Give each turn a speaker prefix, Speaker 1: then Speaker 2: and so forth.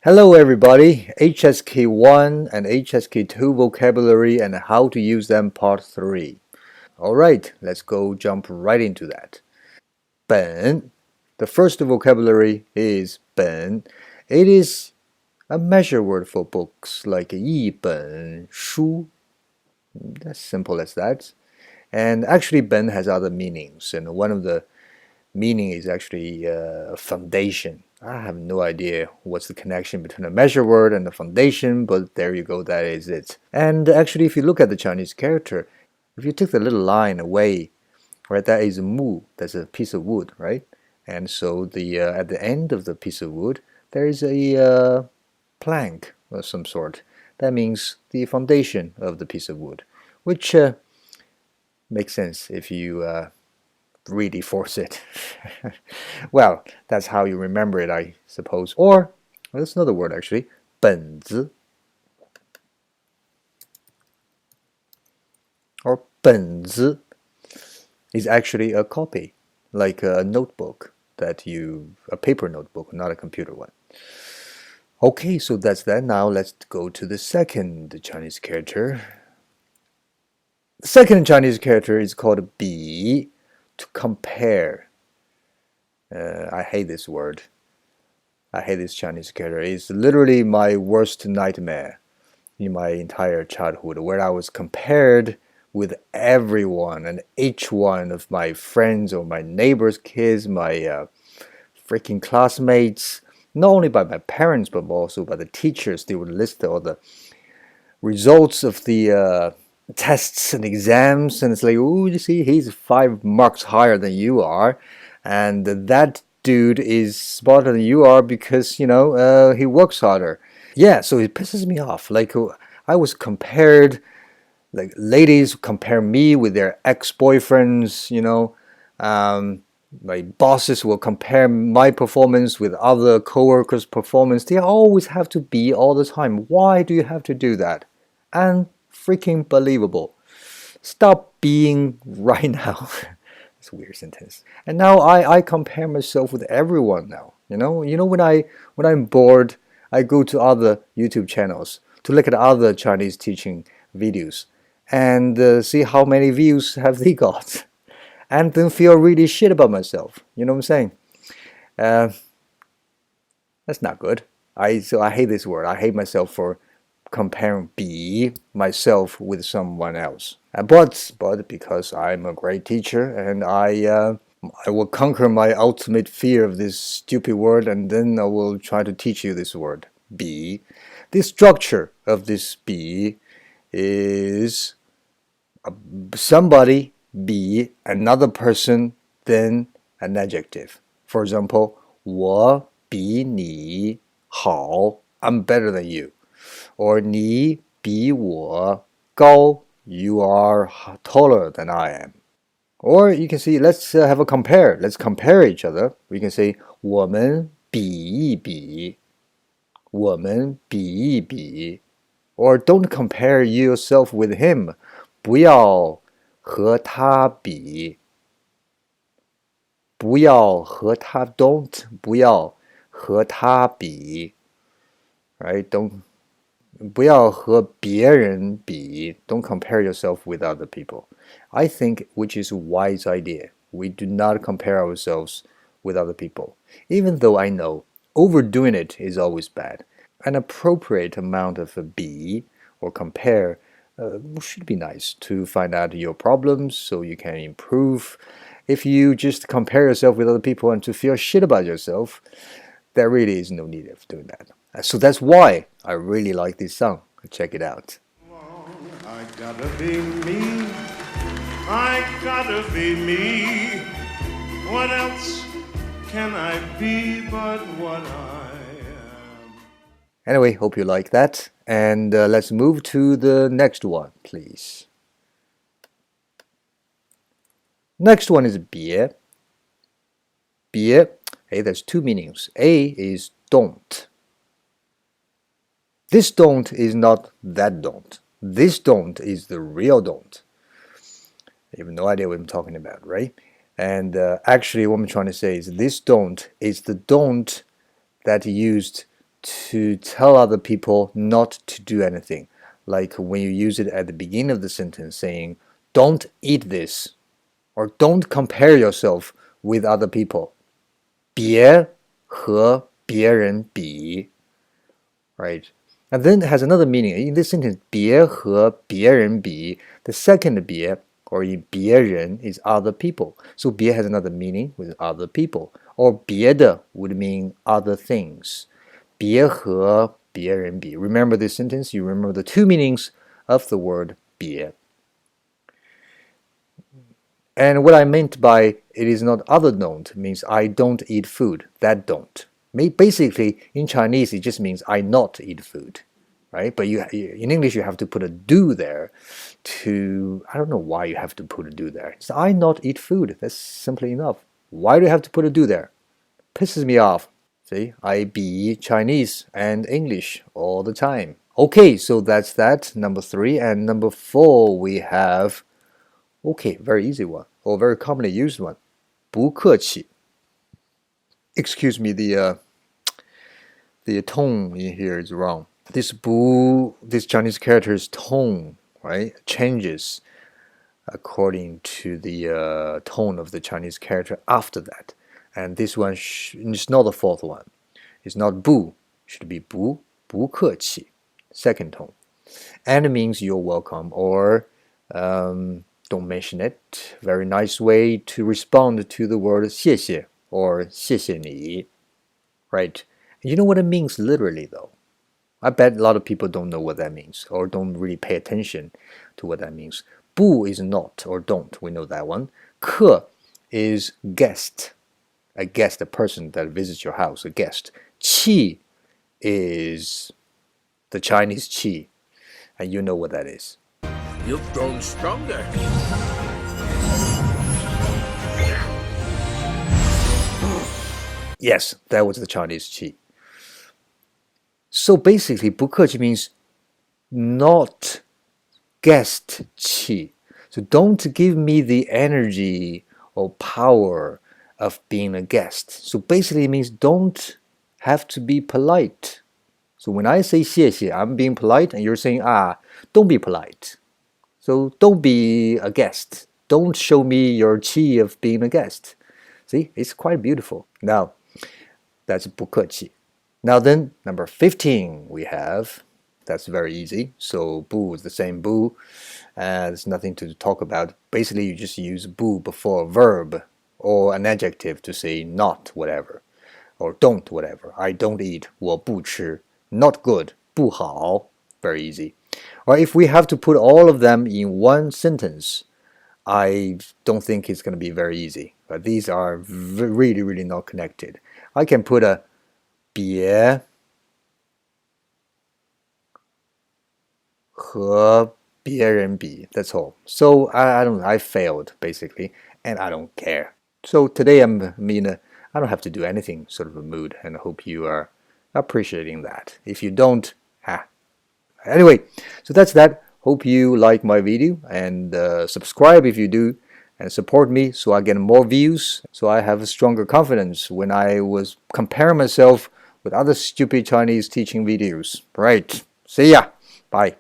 Speaker 1: Hello everybody, HSK 1 and HSK 2 vocabulary and how to use them part 3. Alright, let's go jump right into that. 本, the first vocabulary is 本. It is a measure word for books like 一本书. As simple as that. And actually 本 has other meanings, and one of the meaning is actually foundation. I have no idea what's the connection between a measure word and a foundation, but there you go, that is it. And actually, if you look at the Chinese character, if you took the little line away, right, that is mu, that's a piece of wood, right? And so the at the end of the piece of wood, there is a plank of some sort. That means the foundation of the piece of wood, which makes sense if you really force it. Well, that's how you remember it, I suppose. Or, well, that's another word actually, 本子 or 本子 is actually a copy, like a notebook a paper notebook, not a computer one. Okay, so that's that. Now let's go to the second Chinese character. The second Chinese character is called 比, to compare. I hate this word. I hate this Chinese character. It's literally my worst nightmare in my entire childhood, where I was compared with everyone and each one of my friends or my neighbors' kids, my freaking classmates, not only by my parents but also by the teachers. They would list all the results of the tests and exams, and it's like, oh, you see, he's 5 marks higher than you are, and that dude is smarter than you are because he works harder. Yeah, so it pisses me off. Like I was compared, like ladies compare me with their ex-boyfriends. My bosses will compare my performance with other coworkers' performance. They always have to be all the time. Why do you have to do that? Unfreaking believable. Stop being right now. It's a weird sentence. And now I compare myself with everyone now. When I'm bored, I go to other YouTube channels to look at other Chinese teaching videos and see how many views have they got, and then feel really shit about myself. You know what I'm saying? Uh, that's not good. I hate this word. I hate myself for comparing myself with someone else. But because I'm a great teacher and I will conquer my ultimate fear of this stupid word, and then I will try to teach you this word, 比. The structure of this 比 is somebody 比 another person, then an adjective. For example, 我比你好, I'm better than you. Or 你比我高, you are taller than I am. Or you can see, let's have a compare. Let's compare each other. We can say 我们比一比,我们比一比. Or don't compare yourself with him. 不要和他比。不要和他 don't 不要和他比 right? Don't 不要和别人比 don't compare yourself with other people. I think which is a wise idea. We do not compare ourselves with other people. Even though I know overdoing it is always bad. An appropriate amount of a 比 or compare should be nice to find out your problems so you can improve. If you just compare yourself with other people and to feel shit about yourself, there really is no need of doing that. So that's why I really like this song. Check it out.
Speaker 2: I gotta be me. I gotta be me. What else can I be but what I am?
Speaker 1: Anyway, hope you like that. And let's move to the next one, please. Next one is 别. 别, hey, there's two meanings. A is don't. This don't is not that don't. This don't is the real don't. You have no idea what I'm talking about, right? And actually what I'm trying to say is this don't is the don't that used to tell other people not to do anything. Like when you use it at the beginning of the sentence saying, don't eat this, or don't compare yourself with other people. 别和别人比, right? And then it has another meaning. In this sentence, 别和别人比, the second 别 or in 别人 is other people. So 别 has another meaning with other people. Or 别的 would mean other things. 别和别人比. Remember this sentence? You remember the two meanings of the word 别. And what I meant by it is not other don't means I don't eat food. That don't. Basically, in Chinese, it just means I not eat food, right? But in English, you have to put a do there to, I don't know why you have to put a do there. It's I not eat food. That's simply enough. Why do you have to put a do there? Pisses me off. See, I be Chinese and English all the time. Okay, so that's that, number 3. And number 4, we have, okay, very easy one, or very commonly used one. 不客气. Excuse me, the tone in here is wrong. This Chinese character's tone, right, changes according to the tone of the Chinese character after that. And this one is not the fourth one. It's not 不, should be 不客气, second tone. And it means you're welcome, or don't mention it. Very nice way to respond to the word 谢谢 or 谢谢你, right? You know what it means literally, though? I bet a lot of people don't know what that means or don't really pay attention to what that means. 不 is not or don't. We know that one. 客 is guest. A guest, a person that visits your house, a guest. 气 is the Chinese qi, and you know what that is.
Speaker 3: You've grown stronger.
Speaker 1: Yes, that was the Chinese qi. So basically, 不客气 means not guest qi. So don't give me the energy or power of being a guest. So basically, it means don't have to be polite. So when I say 谢谢, I'm being polite, and you're saying, don't be polite. So don't be a guest. Don't show me your qi of being a guest. See, it's quite beautiful. Now, that's 不客气. Now then, number 15 we have. That's very easy. So 不 is the same 不. There's nothing to talk about. Basically, you just use 不 before a verb or an adjective to say not whatever, or don't whatever. I don't eat. 我不吃. Not good. 不好. Very easy. Or if we have to put all of them in one sentence, I don't think it's going to be very easy. But these are really, really not connected. I can put a 别和别人比. That's all. So I failed basically, and I don't care. So today I don't have to do anything sort of a mood, and I hope you are appreciating that. If you don't, anyway, so that's that. Hope you like my video, and subscribe if you do, and support me so I get more views, so I have a stronger confidence when I was comparing myself with other stupid Chinese teaching videos. Right. See ya. Bye.